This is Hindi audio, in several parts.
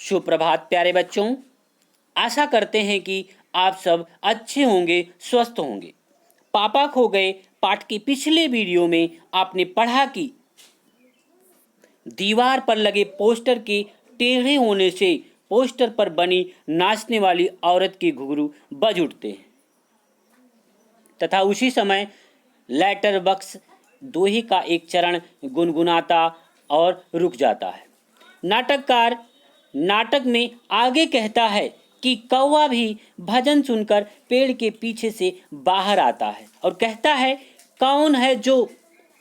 सुप्रभात प्यारे बच्चों। आशा करते हैं कि आप सब अच्छे होंगे, स्वस्थ होंगे। पापा खो गए पाठ के पिछले वीडियो में आपने पढ़ा कि दीवार पर लगे पोस्टर के टेढ़े होने से पोस्टर पर बनी नाचने वाली औरत के घुंघरू बज उठते हैं तथा उसी समय लेटर बक्स दोहे का एक चरण गुनगुनाता और रुक जाता है। नाटककार नाटक में आगे कहता है कि कौवा भी भजन सुनकर पेड़ के पीछे से बाहर आता है और कहता है, कौन है जो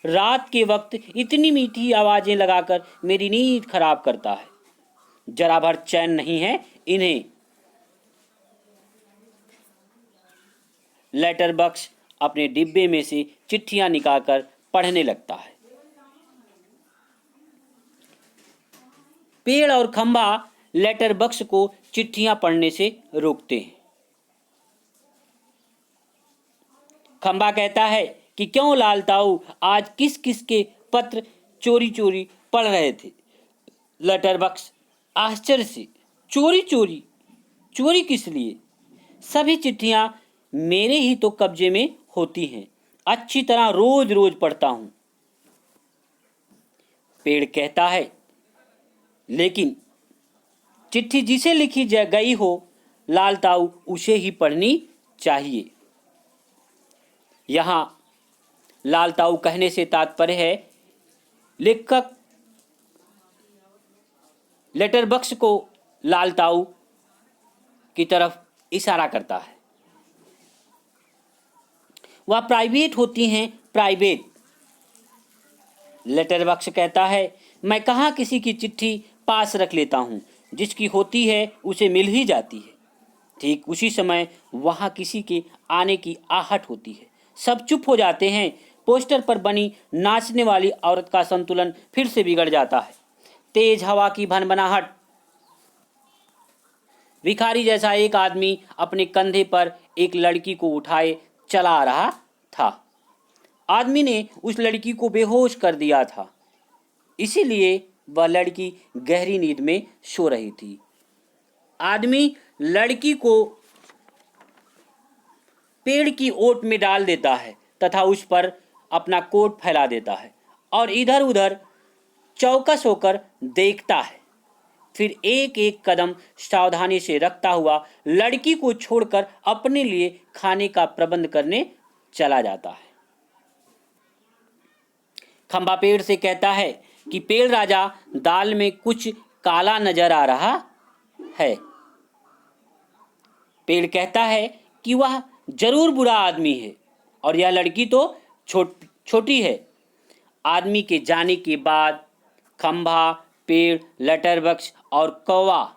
रात के वक्त इतनी मीठी आवाजें लगाकर मेरी नींद खराब करता है। जरा भर चैन नहीं है इन्हें। लेटर बक्स अपने डिब्बे में से चिट्ठियां निकालकर पढ़ने लगता है। पेड़ और खंभा लेटर बक्स को चिट्ठियां पढ़ने से रोकते हैं। खंभा कहता है कि क्यों लाल ताऊ आज किस किस के पत्र चोरी चोरी पढ़ रहे थे। लेटर बक्स आश्चर्य से, चोरी चोरी चोरी किस लिए? सभी चिट्ठियां मेरे ही तो कब्जे में होती हैं, अच्छी तरह रोज रोज पढ़ता हूं। पेड़ कहता है, लेकिन चिट्ठी जिसे लिखी गई हो लाल ताऊ उसे ही पढ़नी चाहिए। यहां लाल ताऊ कहने से तात्पर्य है लेखक लेटर बक्स को लाल ताऊ की तरफ इशारा करता है। वह प्राइवेट होती हैं, प्राइवेट। लेटर बक्स कहता है, मैं कहाँ किसी की चिट्ठी पास रख लेता हूँ, जिसकी होती है उसे मिल ही जाती है। ठीक उसी समय वहाँ किसी के आने की आहट होती है। सब चुप हो जाते हैं। पोस्टर पर बनी नाचने वाली औरत का संतुलन फिर से बिगड़ जाता है। तेज हवा की भनभनाहट। भिखारी जैसा एक आदमी अपने कंधे पर एक लड़की को उठाए चला आ रहा था। आदमी ने उस लड़की को बेहोश कर दिया था, इसीलिए वह लड़की गहरी नींद में सो रही थी। आदमी लड़की को पेड़ की ओट में डाल देता है तथा उस पर अपना कोट फैला देता है और इधर उधर चौकस होकर देखता है। फिर एक एक कदम सावधानी से रखता हुआ लड़की को छोड़कर अपने लिए खाने का प्रबंध करने चला जाता है। खंबा पेड़ से कहता है कि पेड़ राजा, दाल में कुछ काला नजर आ रहा है। पेड़ कहता है कि वह जरूर बुरा आदमी है और यह लड़की तो छोटी है। आदमी के जाने के बाद खंभा, पेड़, लेटर बक्स और कौवा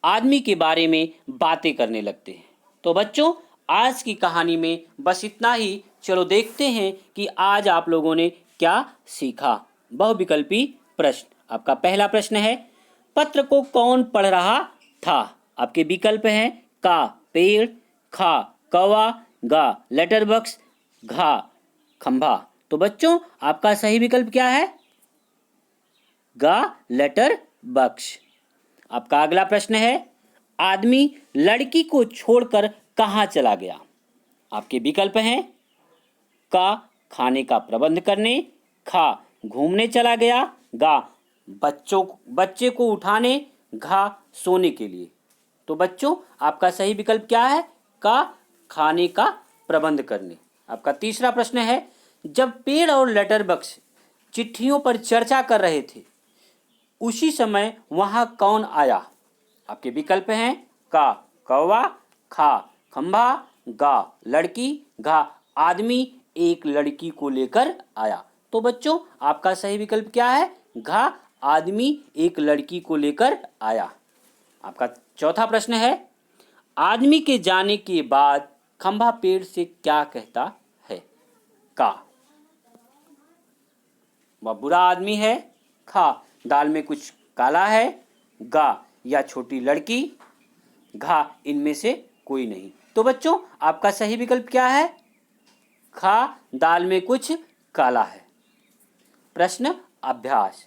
आदमी के बारे में बातें करने लगते हैं। तो बच्चों, आज की कहानी में बस इतना ही। चलो देखते हैं कि आज आप लोगों ने क्या सीखा। बहुविकल्पी प्रश्न। आपका पहला प्रश्न है, पत्र को कौन पढ़ रहा था? आपके विकल्प हैं का पेड़, खा कौवा, गा लेटर बक्स, घा खंभा। तो बच्चों, आपका सही विकल्प क्या है? गा लेटर बक्स। आपका अगला प्रश्न है, आदमी लड़की को छोड़कर कहाँ चला गया? आपके विकल्प हैं का खाने का प्रबंध करने, खा घूमने चला गया, गा बच्चे को उठाने, घा सोने के लिए। तो बच्चों, आपका सही विकल्प क्या है? का खाने का प्रबंध करने। आपका तीसरा प्रश्न है, जब पेड़ और लेटर बक्स चिट्ठियों पर चर्चा कर रहे थे उसी समय वहां कौन आया? आपके विकल्प हैं का कौवा, खा खंभा, गा लड़की, घा आदमी एक लड़की को लेकर आया। तो बच्चों, आपका सही विकल्प क्या है? घा आदमी एक लड़की को लेकर आया। आपका चौथा प्रश्न है, आदमी के जाने के बाद खंभा पेड़ से क्या कहता है? का वह बुरा आदमी है, खा दाल में कुछ काला है, गा या छोटी लड़की, घा इनमें से कोई नहीं। तो बच्चों, आपका सही विकल्प क्या है? खा दाल में कुछ काला है। प्रश्न अभ्यास।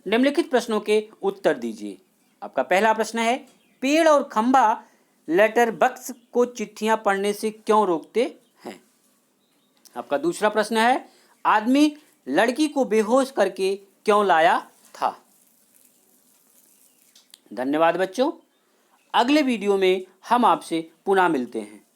निम्नलिखित प्रश्नों के उत्तर दीजिए। आपका पहला प्रश्न है, पेड़ और खंभा लेटर बक्स को चिट्ठियां पढ़ने से क्यों रोकते हैं? आपका दूसरा प्रश्न है, आदमी लड़की को बेहोश करके क्यों लाया था? धन्यवाद बच्चों। अगले वीडियो में हम आपसे पुनः मिलते हैं।